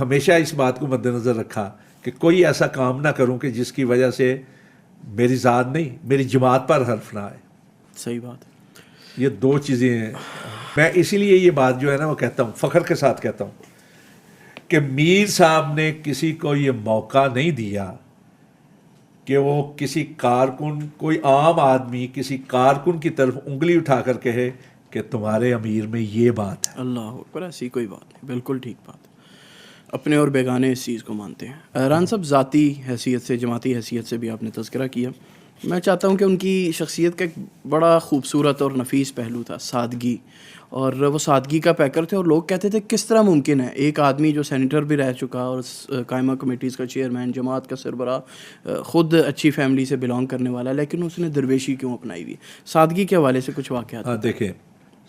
B: ہمیشہ اس بات کو مد نظر رکھا کہ کوئی ایسا کام نہ کروں کہ جس کی وجہ سے میری ذات نہیں, میری جماعت پر حرف نہ آئے.
A: صحیح بات ہے.
B: یہ 2 چیزیں ہیں. میں اسی لیے یہ بات جو ہے نا وہ کہتا ہوں, فخر کے ساتھ کہتا ہوں کہ میر صاحب نے کسی کو یہ موقع نہیں دیا کہ وہ کسی کارکن, کوئی عام آدمی کسی کارکن کی طرف انگلی اٹھا کر کہے کہ تمہارے امیر میں یہ بات ہے.
A: اللہ اکبر, ایسی کوئی بات نہیں, بالکل ٹھیک بات. اپنے اور بیگانے اس چیز کو مانتے ہیں. ران صاحب ذاتی حیثیت سے, جماعتی حیثیت سے بھی آپ نے تذکرہ کیا. میں چاہتا ہوں کہ ان کی شخصیت کا ایک بڑا خوبصورت اور نفیس پہلو تھا سادگی, اور وہ سادگی کا پیکر تھے. اور لوگ کہتے تھے کس طرح ممکن ہے ایک آدمی جو سینیٹر بھی رہ چکا اور قائمہ کمیٹیز کا چیئرمین, جماعت کا سربراہ, خود اچھی فیملی سے بلانگ کرنے والا, لیکن اس نے درویشی کیوں اپنائی ہوئی؟ سادگی کے حوالے سے کچھ واقعات.
B: ہاں دیکھیں,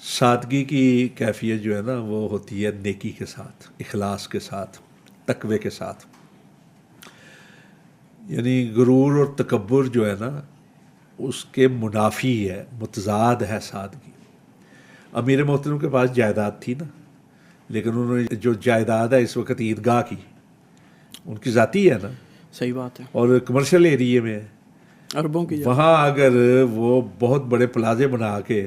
B: سادگی کی کیفیت جو ہے نا وہ ہوتی ہے نیکی کے ساتھ, اخلاص کے ساتھ, تقوی کے ساتھ. یعنی غرور اور تکبر جو ہے نا اس کے منافی ہے, متضاد ہے سادگی. امیر محترم کے پاس جائیداد تھی نا, لیکن انہوں نے جو جائیداد ہے اس وقت عیدگاہ کی, ان کی ذاتی ہے نا,
A: صحیح بات ہے,
B: اور کمرشل ایریے میں ہے.
A: اربوں کی
B: وہاں اگر وہ بہت بڑے پلازے بنا کے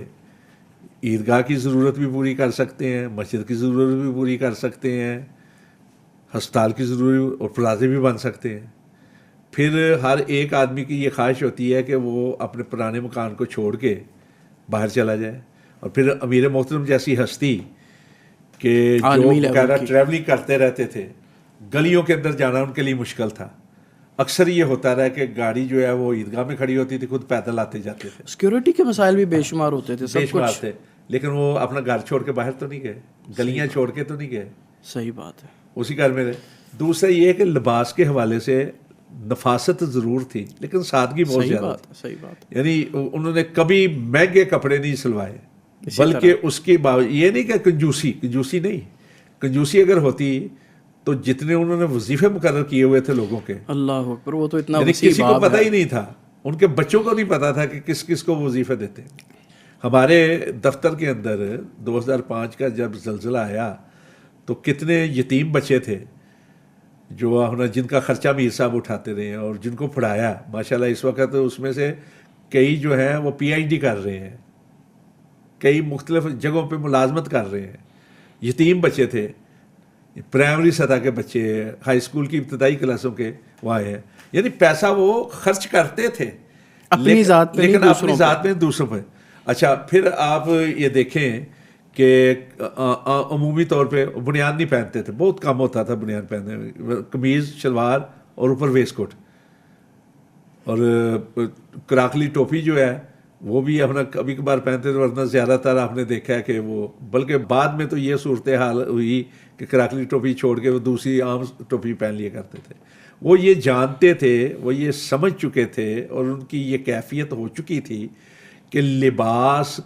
B: عیدگاہ کی ضرورت بھی پوری کر سکتے ہیں, مسجد کی ضرورت بھی پوری کر سکتے ہیں, ہسپتال کی ضرورت اور پلازے بھی بن سکتے ہیں. پھر ہر ایک آدمی کی یہ خواہش ہوتی ہے کہ وہ اپنے پرانے مکان کو چھوڑ کے باہر چلا جائے. اور پھر امیر محترم جیسی ہستی کہ جو باقاعدہ ٹریولنگ کرتے رہتے تھے, گلیوں کے اندر جانا ان کے لیے مشکل تھا. اکثر یہ ہوتا رہا کہ گاڑی جو ہے وہ عیدگاہ میں کھڑی ہوتی تھی, خود پیدل آتے جاتے تھے.
A: سیکورٹی کے مسائل بھی بے شمار ہوتے تھے,
B: بے شمار تھے, لیکن وہ اپنا گھر چھوڑ کے باہر تو نہیں گئے, گلیاں چھوڑ کے تو نہیں گئے,
A: صحیح بات ہے,
B: اسی گھر میں رہے. دوسرا یہ کہ لباس کے حوالے سے نفاست ضرور تھی لیکن سادگی بہت زیادہ تھی.
A: صحیح بات,
B: یعنی انہوں نے کبھی مہنگے کپڑے نہیں سلوائے, بلکہ اس کے یہ نہیں کہ کنجوسی نہیں, کنجوسی اگر ہوتی تو جتنے انہوں نے وظیفے مقرر کیے ہوئے تھے لوگوں کے,
A: اللہ اکبر, وہ تو اتنا
B: یعنی کسی کو پتہ ہی نہیں تھا, ان کے بچوں کو نہیں پتا تھا کہ کس کس کو وظیفے دیتے. ہمارے دفتر کے اندر 2005 کا جب زلزلہ آیا تو کتنے یتیم بچے تھے جو جن کا خرچہ میر صاحب اٹھاتے رہے اور جن کو پڑھایا. ماشاءاللہ اس وقت اس میں سے کئی جو ہیں وہ PhD کر رہے ہیں, کئی مختلف جگہوں پہ ملازمت کر رہے ہیں. یتیم بچے تھے, پرائمری سطح کے بچے, ہائی اسکول کی ابتدائی کلاسوں کے وہاں ہیں. یعنی پیسہ وہ خرچ کرتے تھے
A: اپنی ذات پہ,
B: لیکن اپنی ذات میں دوسروں پہ. اچھا, پھر آپ یہ دیکھیں کہ عمومی طور پہ بنیاد نہیں پہنتے تھے, بہت کم ہوتا تھا بنیاد پہننے, قمیض شلوار اور اوپر ویسٹ کوٹ, اور کراکلی ٹوپی جو ہے وہ بھی اپنا کبھی کبھار پہنتے تھے, ورنہ زیادہ تر آپ نے دیکھا ہے کہ وہ, بلکہ بعد میں تو یہ صورتحال ہوئی کہ کراکلی ٹوپی چھوڑ کے وہ دوسری عام ٹوپی پہن لیا کرتے تھے. وہ یہ جانتے تھے, وہ یہ سمجھ چکے تھے, اور ان کی یہ کیفیت ہو چکی تھی کہ لباس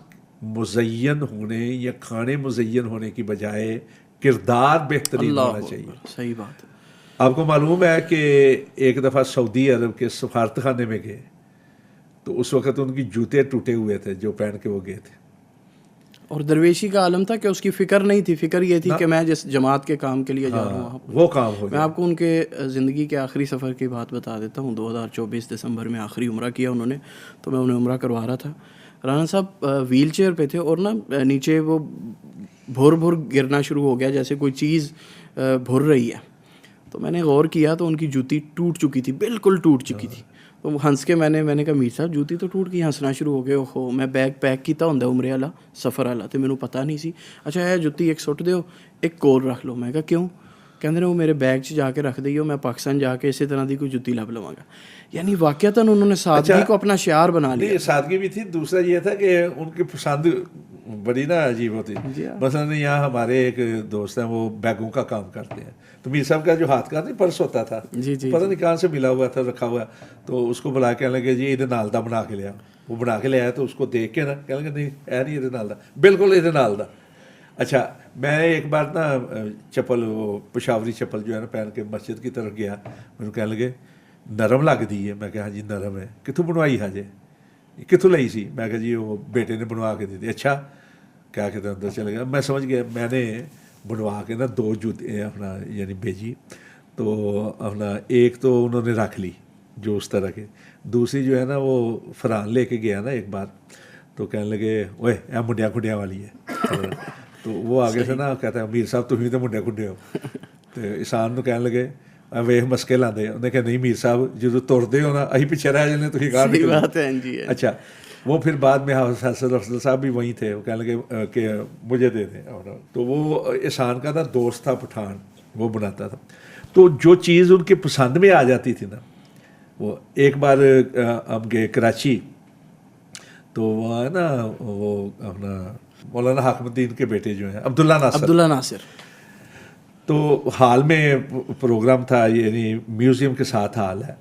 B: مزین ہونے یا کھانے مزین ہونے کی بجائے کردار بہترین ہونا چاہیے.
A: صحیح بات ہے.
B: آپ کو معلوم ہے کہ ایک دفعہ سعودی عرب کے سفارت خانے میں گئے تو اس وقت ان کی جوتے ٹوٹے ہوئے تھے جو پہن کے وہ گئے تھے,
A: اور درویشی کا عالم تھا کہ اس کی فکر نہیں تھی, فکر یہ تھی کہ میں جس جماعت کے کام کے لیے جا رہا ہوں
B: وہ کام ہو.
A: میں آپ کو ان کے زندگی کے آخری سفر کی بات بتا دیتا ہوں. 2024 دسمبر میں آخری عمرہ کیا انہوں نے, تو میں انہیں عمرہ کروا رہا تھا. رانا صاحب ویل چیئر پہ تھے اور نا نیچے وہ بھر گرنا شروع ہو گیا, جیسے کوئی چیز بھر رہی ہے. تو میں نے غور کیا تو ان کی جوتی ٹوٹ چکی تھی, بالکل ٹوٹ چکی تھی. تو ہنس کے میں نے کہا میر صاحب جوتی تو ٹوٹ گئی, ہنسنا شروع ہو گئے. اوہو, میں بیگ پیک کیتا ہوندا عمرے والا سفر والا تو مینوں پتہ نہیں سی. اچھا ہے جوتی ایک سٹ دیو, ایک کول رکھ لو. میں کہا کیوں؟ کہندے نے وہ میرے بیگ 'چ جا کے رکھ دئیو, میں پاکستان جا کے اسی طرح دی کوئی جوتی لب لواں گا. یعنی واقعتاً انہوں نے سادگی کو اپنا شعار بنا لیا.
B: سادگی بھی تھی, دوسرا یہ تھا کہ ان کی پسند بڑی نا عجیب ہوتی. مثلاً یہاں ہمارے ایک دوست ہیں وہ بیگوں کا کام کرتے ہیں, تو میر صاحب کا جو ہاتھ کا نہیں پرس ہوتا تھا, پتہ نہیں کہاں سے ملا ہوا تھا, رکھا ہوا, تو اس کو بلا کے کہنے لگے جی یہ نال دا بنا کے لیا. وہ بنا کے لے آیا تو اس کو دیکھ کے نا کہنے لگے نہیں ہے نہیں یہ نال دا, بالکل یہ نال دا. اچھا, میں ایک بار نا چپل وہ پشاوری چپل جو ہے نا پہن کے مسجد کی طرف گیا, مجھے کہنے لگے نرم لگ دی ہے. میں کہا ہاں جی نرم ہے, کتوں بنوائی حاجے, کتوں لائی سی؟ میں کہا جی وہ بیٹے نے بنوا کے دی تھی. اچھا, کیا کہتے ہیں اندر چلے گیا. میں سمجھ گیا, میں نے بنوا کے نا 2 جوتے اپنا یعنی بھیجی, تو اپنا ایک تو انہوں نے رکھ لی جو اس طرح کے, دوسری جو ہے نا وہ فرحان لے کے گیا نا ایک بار, تو کہنے لگے اوے اے منڈیا کھنڈیا والی ہے. تو وہ آگے سے نا کہتا ہے میر صاحب تم ہی تو منڈیا کھنڈے ہو. تو احسان نو کہنے لگے ویخ مسکے لاندے, انہیں کہا نہیں میر صاحب جدو ترتے ہو نا اہی پیچھے رہ جانے تھی گاہ نکلے. اچھا, وہ پھر بعد میں حسن افضل صاحب بھی وہیں تھے, وہ کہنے لگے کہ مجھے دے دیں. تو وہ احسان کا نا دوست تھا پٹھان, وہ بناتا تھا. تو جو چیز ان کے پسند میں آ جاتی تھی نا, وہ ایک بار ہم گئے کراچی, تو وہاں نا وہ اپنا مولانا حاکم الدین کے بیٹے جو ہیں عبداللہ ناصر, تو ہال میں پروگرام تھا, یعنی میوزیم کے ساتھ ہال ہے,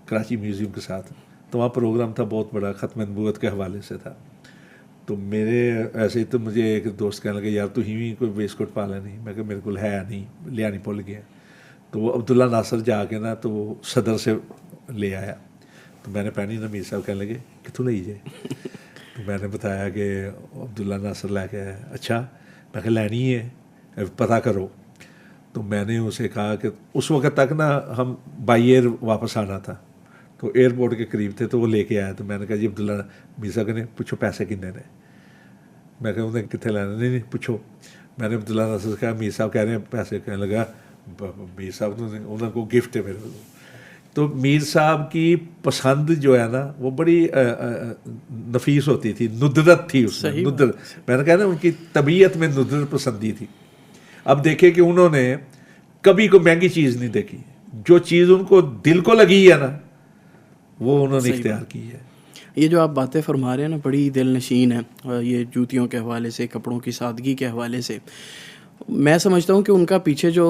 B: کراچی میوزیم کے ساتھ, تو وہاں پروگرام تھا بہت بڑا, ختم نبوت کے حوالے سے تھا. تو میرے ایسے ہی تو مجھے ایک دوست کہنے لگے یار تو ہی کوئی ویسٹ کوٹ پالا نہیں. میں کہ میرے کو ہے نہیں, لیا نہیں بھول گیا. تو وہ عبداللہ ناصر جا کے نا تو وہ صدر سے لے آیا, تو میں نے پہنی نا, میر صاحب کہنے لگے کتوں لے جائے. تو میں نے بتایا کہ عبداللہ ناصر لے کے آیا. اچھا, میں کہ لینی ہے پتہ کرو. تو میں نے اسے کہا کہ اس وقت تک نا ہم بائی ایئر واپس آنا تھا، تو ایئرپورٹ کے قریب تھے، تو وہ لے کے آیا، تو میں نے کہا جی عبداللہ میر صاحب نے پوچھو پیسے کنے نے، میں کہا انہیں کتنے لینا، نہیں پوچھو، میں نے عبداللہ ناصر سے کہا میر صاحب کہہ رہے ہیں پیسے، کہنے لگا میر صاحب انہوں کو گفٹ ہے میرے کو. تو میر صاحب کی پسند جو ہے نا وہ بڑی نفیس ہوتی تھی، ندرت تھی اس میں، ندرت، میں نے کہا نا ان کی طبیعت میں ندرت پسندی تھی. اب دیکھیں کہ انہوں نے کبھی کوئی مہنگی چیز نہیں دیکھی، جو چیز ان کو دل کو لگی ہے نا وہ انہوں نے اختیار کی ہے.
A: یہ جو آپ باتیں فرما رہے ہیں نا بڑی دل نشین ہے، یہ جوتیوں کے حوالے سے، کپڑوں کی سادگی کے حوالے سے. میں سمجھتا ہوں کہ ان کا پیچھے جو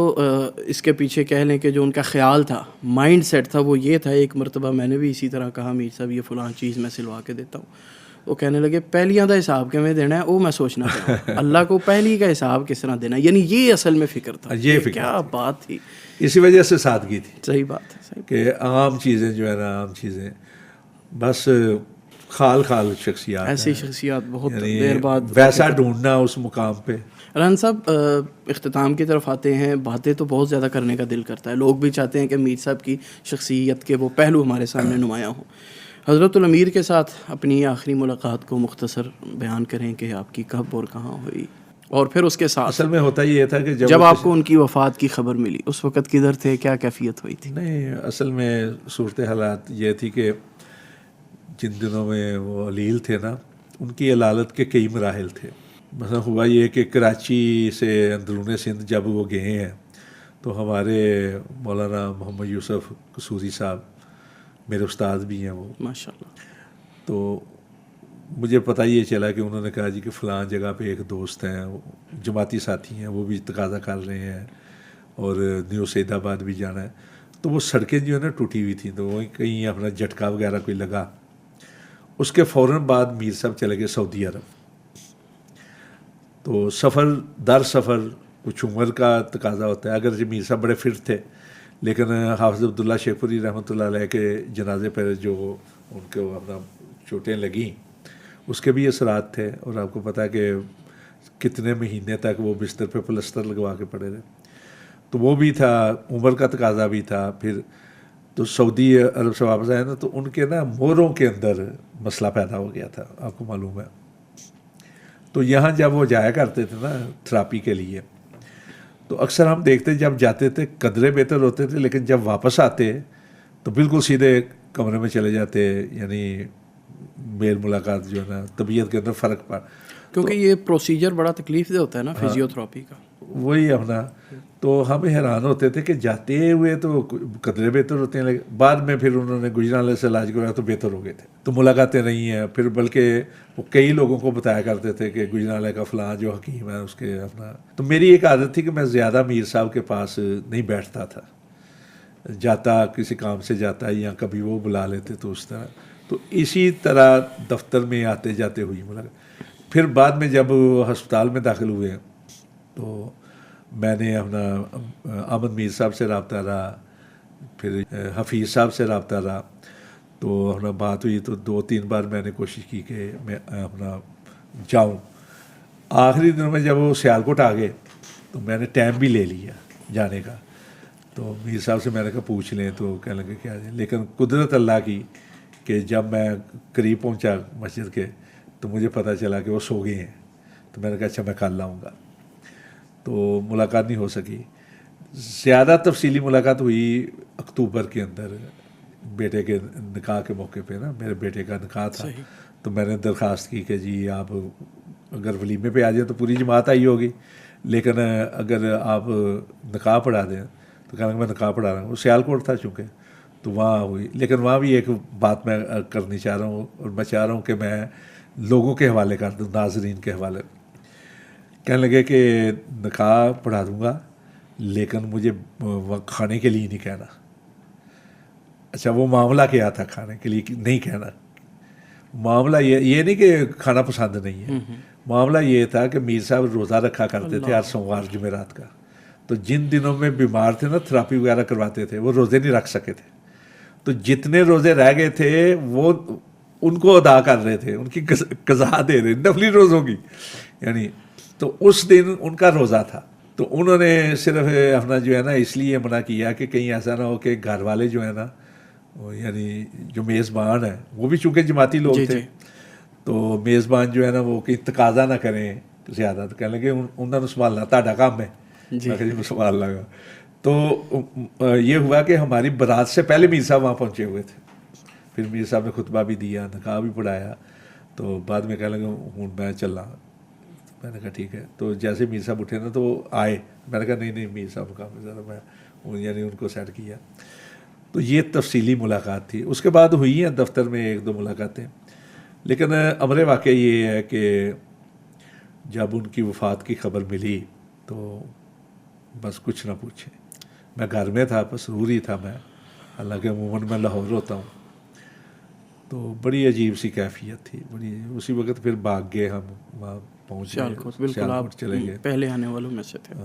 A: اس کے پیچھے کہہ لیں کہ جو ان کا خیال تھا، مائنڈ سیٹ تھا، وہ یہ تھا. ایک مرتبہ میں نے بھی اسی طرح کہا میر صاحب یہ فلاں چیز میں سلوا کے دیتا ہوں. وہ کہنے لگے پہلیاں دا حساب کیویں دینا ہے وہ میں سوچنا پڑا، اللہ کو پہلی کا حساب کس طرح دینا ہے. یعنی یہ اصل میں فکر تھا.
B: یہ فکر
A: کیا بات تھی،
B: اسی وجہ سے سادگی تھی.
A: صحیح بات ہے، صحیح.
B: کہ عام چیزیں جو ہے نا، عام چیزیں بس خال شخصیات،
A: ایسی شخصیات بہت
B: یعنی
A: دیر بعد
B: ویسا ڈھونڈنا اس مقام پہ.
A: رحان صاحب اختتام کی طرف آتے ہیں. باتیں تو بہت زیادہ کرنے کا دل کرتا ہے، لوگ بھی چاہتے ہیں کہ میر صاحب کی شخصیت کے وہ پہلو ہمارے سامنے نمایاں ہوں. حضرت الامیر کے ساتھ اپنی آخری ملاقات کو مختصر بیان کریں کہ آپ کی کب اور کہاں ہوئی، اور پھر اس کے ساتھ
B: اصل میں ہوتا یہ تھا کہ
A: جب آپ کو ان کی وفات کی خبر ملی اس وقت کدھر تھے، کیا کیفیت ہوئی تھی؟
B: نہیں، اصل میں صورت حالات یہ تھی کہ جن دنوں میں وہ علیل تھے نا، ان کی علالت کے کئی مراحل تھے. مثلا ہوا یہ کہ کراچی سے اندرون سندھ جب وہ گئے ہیں تو ہمارے مولانا محمد یوسف قصوری صاحب میرے استاد بھی ہیں، وہ
A: ماشاءاللہ.
B: تو مجھے پتہ یہ چلا کہ انہوں نے کہا جی کہ فلاں جگہ پہ ایک دوست ہیں، جماعتی ساتھی ہیں، وہ بھی تقاضا کر رہے ہیں اور نیو سعید آباد بھی جانا ہے. تو وہ سڑکیں جو ہے نا ٹوٹی ہوئی تھیں، تو وہ کہیں اپنا جھٹکا وغیرہ کوئی لگا. اس کے فوراً بعد میر صاحب چلے گئے سعودی عرب. تو سفر در سفر کچھ عمر کا تقاضا ہوتا ہے. اگرچہ میر صاحب بڑے فٹ تھے، لیکن حافظ عبداللہ شیخ پوری رحمۃ اللہ علیہ کے جنازے پر جو ان کو اپنا چوٹیں لگیں اس کے بھی اثرات تھے. اور آپ کو پتہ ہے کہ کتنے مہینے تک وہ بستر پہ پلستر لگوا کے پڑے رہے. تو وہ بھی تھا، عمر کا تقاضا بھی تھا. پھر تو سعودی عرب سے واپس آئے نا، تو ان کے نا موروں کے اندر مسئلہ پیدا ہو گیا تھا، آپ کو معلوم ہے. تو یہاں جب وہ جایا کرتے تھے نا تھراپی کے لیے، تو اکثر ہم دیکھتے جب جاتے تھے قدرے بہتر ہوتے تھے، لیکن جب واپس آتے تو بالکل سیدھے کمرے میں چلے جاتے. یعنی میل ملاقات جو ہے نا، طبیعت کے اندر فرق پڑا،
A: کیونکہ یہ پروسیجر بڑا تکلیف دہ ہوتا ہے نا فزیو تھراپی کا.
B: وہی اپنا. تو ہم حیران ہوتے تھے کہ جاتے ہوئے تو قدرے بہتر ہوتے ہیں، لیکن بعد میں پھر انہوں نے گجرانوالے سے علاج کرایا تو بہتر ہو گئے تھے. تو ملاقاتیں رہی ہیں. پھر بلکہ وہ کئی لوگوں کو بتایا کرتے تھے کہ گجرانوالے کا فلاں جو حکیم ہے اس کے اپنا. تو میری ایک عادت تھی کہ میں زیادہ میر صاحب کے پاس نہیں بیٹھتا تھا، جاتا کسی کام سے جاتا یا کبھی وہ بلا لیتے تو اس طرح. تو اسی طرح دفتر میں آتے جاتے ہوئی ملاقات. پھر بعد میں جب ہسپتال میں داخل ہوئے تو میں نے اپنا احمد میر صاحب سے رابطہ رہا، پھر حفیظ صاحب سے رابطہ رہا. تو اپنا بات ہوئی تو 2-3 بار میں نے کوشش کی کہ میں اپنا جاؤں. آخری دنوں میں جب وہ سیالکوٹ آ گئے تو میں نے ٹائم بھی لے لیا جانے کا. تو میر صاحب سے میں نے کہا پوچھ لیں، تو کہنے لگے کیا جائے. لیکن قدرت اللہ کی کہ جب میں قریب پہنچا مسجد کے تو مجھے پتہ چلا کہ وہ سو گئے ہیں. تو میں نے کہا اچھا میں کل آؤں گا. تو ملاقات نہیں ہو سکی. زیادہ تفصیلی ملاقات ہوئی اکتوبر کے اندر بیٹے کے نکاح کے موقع پہ نا. میرے بیٹے کا نکاح تھا. تو میں نے درخواست کی کہ جی آپ اگر ولیمے پہ آ جائیں تو پوری جماعت آئی ہوگی، لیکن اگر آپ نکاح پڑھا دیں تو کہنا کہ میں نکاح پڑھا رہا ہوں. وہ سیالکوٹ تھا چونکہ، تو وہاں ہوئی. لیکن وہاں بھی ایک بات میں کرنی چاہ رہا ہوں، اور میں چاہ رہا ہوں کہ میں لوگوں کے حوالے کر دوں، ناظرین کے حوالے. کہنے لگے کہ نکاح پڑھا دوں گا لیکن مجھے کھانے کے لیے نہیں کہنا. اچھا وہ معاملہ کیا تھا کھانے کے لیے نہیں کہنا؟ معاملہ یہ نہیں کہ کھانا پسند نہیں ہے. معاملہ یہ تھا کہ میر صاحب روزہ رکھا کرتے تھے ہر سوموار جمعرات کا. تو جن دنوں میں بیمار تھے نا، تھراپی وغیرہ کرواتے تھے، وہ روزے نہیں رکھ سکے تھے. تو جتنے روزے رہ گئے تھے وہ ان کو ادا کر رہے تھے، ان کی قضا دے رہے، نفلی روزوں کی. یعنی تو اس دن ان کا روزہ تھا. تو انہوں نے صرف اپنا جو ہے نا اس لیے منع کیا کہ کہیں ایسا نہ ہو کہ گھر والے جو ہے نا یعنی جو میزبان ہیں وہ بھی چونکہ جماعتی لوگ تھے تو میزبان جو ہے نا وہ کہیں تقاضا نہ کریں زیادہ، تو کہنے لگے انہوں نے سنبھالنا تہاڈا کام ہے، میں کہ سنبھال لگا. تو یہ ہوا کہ ہماری برات سے پہلے میر صاحب وہاں پہنچے ہوئے تھے، پھر میر صاحب نے خطبہ بھی دیا، نکاح بھی پڑھایا، تو بعد میں کہنے لگے ہوں میں چل رہا. میں نے کہا ٹھیک ہے. تو جیسے میر صاحب اٹھے نا تو وہ آئے، میں نے کہا نہیں میر صاحب کا ذرا میں یعنی ان کو سیٹ کیا. تو یہ تفصیلی ملاقات تھی. اس کے بعد ہوئی ہیں دفتر میں 1-2 ملاقاتیں، لیکن امر واقعہ یہ ہے کہ جب ان کی وفات کی خبر ملی تو بس کچھ نہ پوچھیں. میں گھر میں تھا، پسروری تھا میں، حالانکہ عموماً میں لاہور ہوتا ہوں. تو بڑی عجیب سی کیفیت تھی، بڑی. اسی وقت پھر بھاگ گئے ہم، وہاں پہنچ گئے، سیالکوٹ چلے گئے.
A: پہلے آنے والوں میں سے تھے.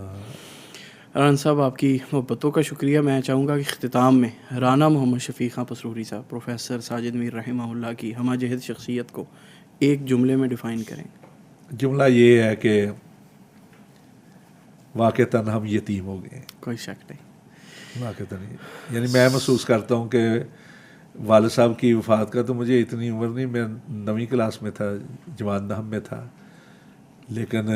A: رانا صاحب آپ کی محبتوں کا شکریہ. میں چاہوں گا کہ اختتام میں رانا محمد شفیق خان پسروری صاحب، پروفیسر ساجد میر رحمہ اللہ کی ہمہ جہت شخصیت کو ایک جملے میں ڈیفائن کریں. جملہ
B: یہ ہے کہ واقعتاً ہم یتیم ہو گئے.
A: کوئی شک نہیں.
B: واقعتاً یعنی میں محسوس کرتا ہوں کہ والد صاحب کی وفات کا تو مجھے اتنی عمر نہیں، میں 9ویں کلاس میں تھا، جماعت نہم میں تھا، لیکن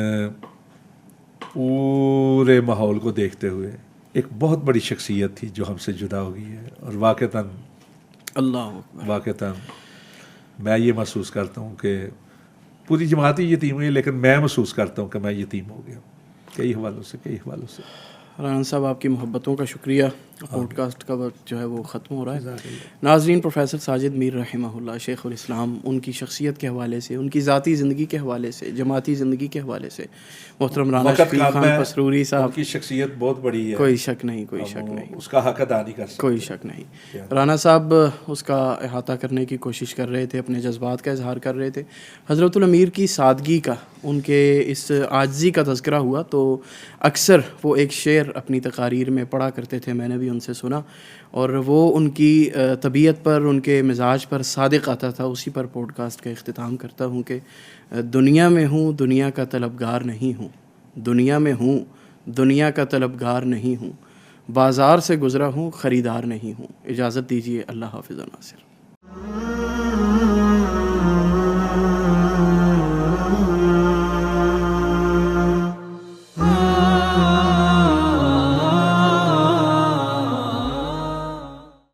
B: پورے ماحول کو دیکھتے ہوئے ایک بہت بڑی شخصیت تھی جو ہم سے جدا ہو گئی ہے. اور واقعتاً میں یہ محسوس کرتا ہوں کہ پوری جماعت ہی یتیم ہوئی، لیکن میں محسوس کرتا ہوں کہ میں یتیم ہو گیا کئی حوالوں سے.
A: رانا صاحب آپ کی محبتوں کا شکریہ. پوڈ کاسٹ کا وقت جو ہے وہ ختم ہو رہا ہے. ناظرین، پروفیسر ساجد میر رحمہ اللہ، شیخ الاسلام، ان کی شخصیت کے حوالے سے، ان کی ذاتی زندگی کے حوالے سے، جماعتی زندگی کے حوالے سے محترم رانا شفیق خان پسروری صاحب
B: کی شخصیت بہت بڑی ہے.
A: کوئی شک نہیں،
B: اس کا حق ادا نہیں کر سکتے.
A: کوئی شک نہیں. رانا صاحب اس کا احاطہ کرنے کی کوشش کر رہے تھے، اپنے جذبات کا اظہار کر رہے تھے. حضرت الامیر کی سادگی کا، ان کے اس عاجزی کا تذکرہ ہوا تو اکثر وہ ایک شعر اپنی تقاریر میں پڑھا کرتے تھے، میں نے بھی ان سے سنا، اور وہ ان کی طبیعت پر، ان کے مزاج پر صادق آتا تھا. اسی پر پوڈ کاسٹ کا اختتام کرتا ہوں کہ دنیا میں ہوں، دنیا کا طلبگار نہیں ہوں، دنیا میں ہوں، دنیا کا طلبگار نہیں ہوں، بازار سے گزرا ہوں، خریدار نہیں ہوں. اجازت دیجیے. اللہ حافظ. ناصر.